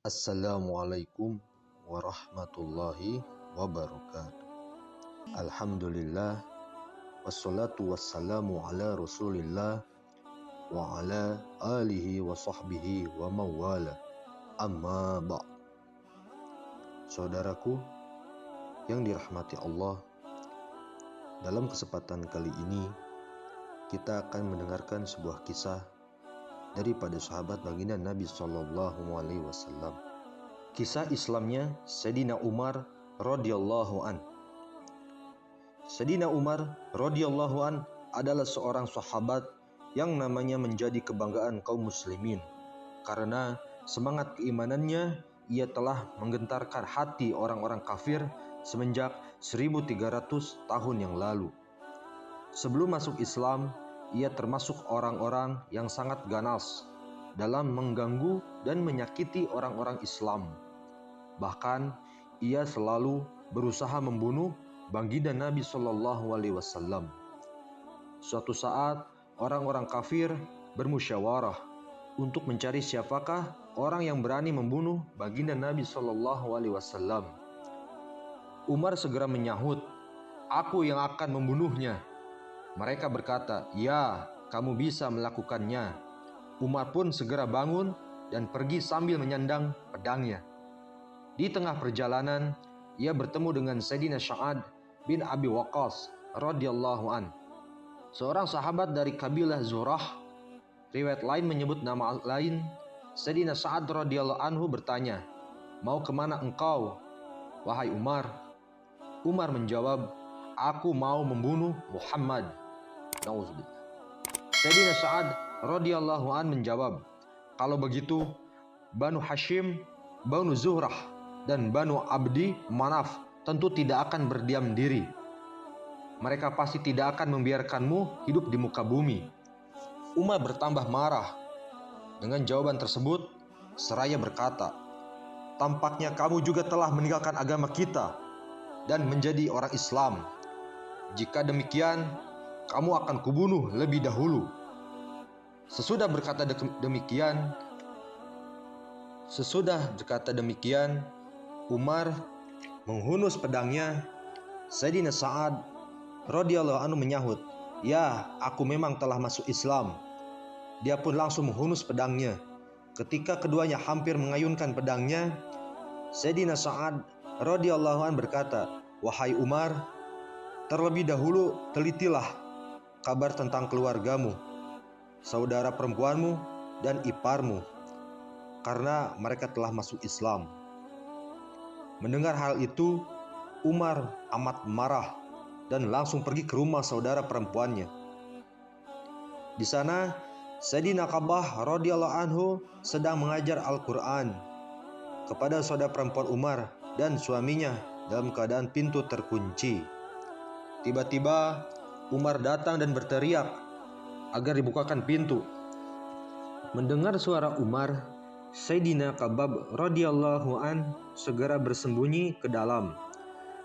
Assalamualaikum warahmatullahi wabarakatuh. Alhamdulillah, wassalatu wassalamu ala rasulillah wa ala alihi wa sahbihi wa mawala. Amma ba'. Saudaraku yang dirahmati Allah, dalam kesempatan kali ini kita akan mendengarkan sebuah kisah daripada sahabat baginda Nabi SAW. Kisah Islamnya Sayyidina Umar radhiyallahu an. Sayyidina Umar radhiyallahu an adalah seorang sahabat yang namanya menjadi kebanggaan kaum muslimin karena semangat keimanannya ia telah menggentarkan hati orang-orang kafir semenjak 1300 tahun yang lalu. Sebelum masuk Islam, ia termasuk orang-orang yang sangat ganas dalam mengganggu dan menyakiti orang-orang Islam. Bahkan ia selalu berusaha membunuh baginda Nabi SAW. Suatu saat orang-orang kafir bermusyawarah untuk mencari siapakah orang yang berani membunuh baginda Nabi SAW. Umar segera menyahut, "Aku yang akan membunuhnya." Mereka berkata, "Ya, kamu bisa melakukannya." Umar pun segera bangun dan pergi sambil menyandang pedangnya. Di tengah perjalanan, ia bertemu dengan Sayyidina Sa'ad bin Abi Waqqas radhiyallahu an, seorang sahabat dari kabilah Zurah. Riwayat lain menyebut nama lain. Sayyidina Sa'ad radhiyallahu anhu bertanya, "Mau kemana engkau, wahai Umar?" Umar menjawab, "Aku mau membunuh Muhammad." Nauzubillah. Sayyidina Sa'ad radhiyallahu an menjawab, "Kalau begitu, Banu Hashim, Banu Zuhrah, dan Banu Abdi Manaf tentu tidak akan berdiam diri. Mereka pasti tidak akan membiarkanmu hidup di muka bumi." Umar bertambah marah dengan jawaban tersebut seraya berkata, "Tampaknya kamu juga telah meninggalkan agama kita dan menjadi orang Islam. Jika demikian, kamu akan kubunuh lebih dahulu." Sesudah berkata demikian, Umar menghunus pedangnya. Sayyidina Sa'ad radhiyallahu anhu menyahut, "Ya, aku memang telah masuk Islam." Dia pun langsung menghunus pedangnya. Ketika keduanya hampir mengayunkan pedangnya, Sayyidina Sa'ad radhiyallahu anhu berkata, "Wahai Umar, terlebih dahulu telitilah kabar tentang keluargamu, saudara perempuanmu, dan iparmu, karena mereka telah masuk Islam." Mendengar hal itu, Umar amat marah dan langsung pergi ke rumah saudara perempuannya. Di sana, Sayyidina Kabah radhiyallahu anhu sedang mengajar Al-Quran kepada saudara perempuan Umar dan suaminya dalam keadaan pintu terkunci. Tiba-tiba Umar datang dan berteriak agar dibukakan pintu. Mendengar suara Umar, Sayyidina Kabab radhiyallahu an segera bersembunyi ke dalam,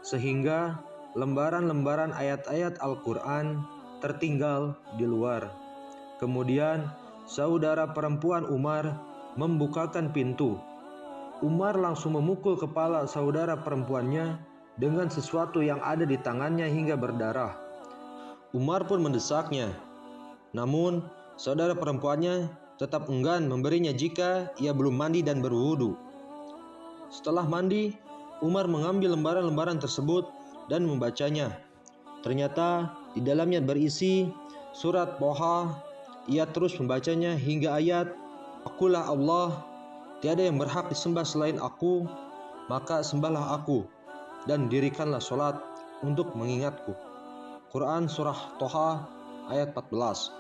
sehingga lembaran-lembaran ayat-ayat Al-Quran tertinggal di luar. Kemudian saudara perempuan Umar membukakan pintu. Umar langsung memukul kepala saudara perempuannya dengan sesuatu yang ada di tangannya hingga berdarah. Umar pun mendesaknya, namun saudara perempuannya tetap enggan memberinya jika ia belum mandi dan berwudu. Setelah mandi, Umar mengambil lembaran-lembaran tersebut dan membacanya. Ternyata di dalamnya berisi surat Thaha. Ia terus membacanya hingga ayat, "Akulah Allah, tiada yang berhak disembah selain aku, maka sembahlah aku dan dirikanlah sholat untuk mengingatku." Quran Surah Thaha ayat 14.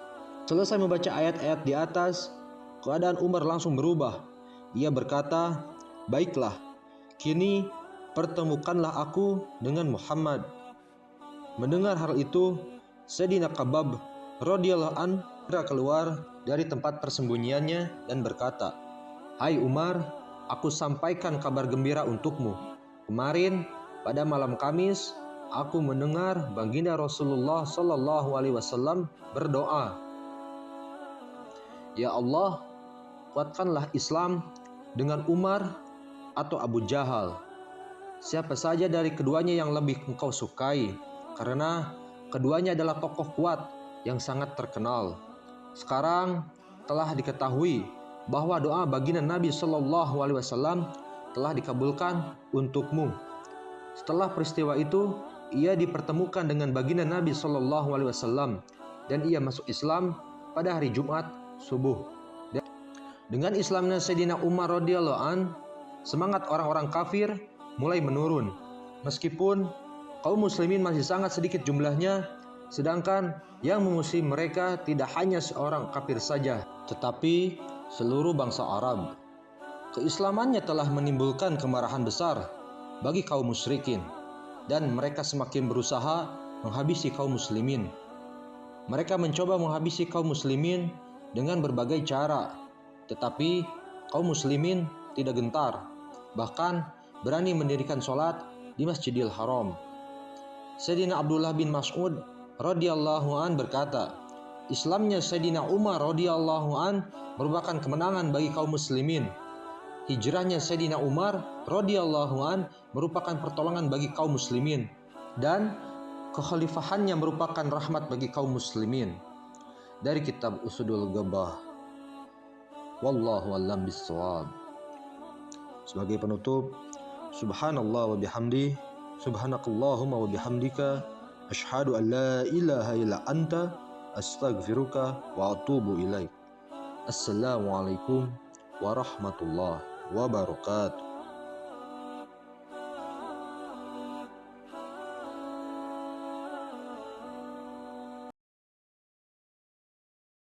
Selesai membaca ayat-ayat di atas, keadaan Umar langsung berubah. Ia berkata, "Baiklah, kini pertemukanlah aku dengan Muhammad." Mendengar hal itu, Sayyidina Kabab radhiyallahu an keluar dari tempat persembunyiannya dan berkata, "Hai Umar, aku sampaikan kabar gembira untukmu. Kemarin pada malam Kamis, aku mendengar baginda Rasulullah SAW berdoa, 'Ya Allah, kuatkanlah Islam dengan Umar atau Abu Jahal. Siapa saja dari keduanya yang lebih engkau sukai? Karena keduanya adalah tokoh kuat yang sangat terkenal. Sekarang telah diketahui bahwa doa baginda Nabi Shallallahu Alaihi Wasallam telah dikabulkan untukmu. Setelah peristiwa itu, ia dipertemukan dengan baginda Nabi Shallallahu Alaihi Wasallam dan ia masuk Islam pada hari Jumat subuh. Dengan Islamnya Sayyidina Umar radhiyallahu an, semangat orang-orang kafir mulai menurun. Meskipun kaum muslimin masih sangat sedikit jumlahnya, sedangkan yang memusuhi mereka tidak hanya seorang kafir saja, tetapi seluruh bangsa Arab. Keislamannya telah menimbulkan kemarahan besar bagi kaum musyrikin, dan mereka semakin berusaha menghabisi kaum muslimin. Mereka mencoba menghabisi kaum muslimin dengan berbagai cara, tetapi kaum muslimin tidak gentar, bahkan berani mendirikan sholat di Masjidil Haram. Sayyidina Abdullah bin Mas'ud radhiyallahu an berkata, Islamnya Sayyidina Umar radhiyallahu an merupakan kemenangan bagi kaum muslimin. Hijrahnya Sayyidina Umar radhiyallahu an merupakan pertolongan bagi kaum muslimin, dan kekhalifahannya merupakan rahmat bagi kaum muslimin. Dari kitab Usudul Ghabbah. Wallahu a'lam bishawab. Sebagai penutup, subhanallah wa bihamdi, subhanakallahumma wa bihamdika, asyhadu an la ilaha illa anta, astaghfiruka wa atubu ilaik. Assalamualaikum warahmatullahi wabarakatuh.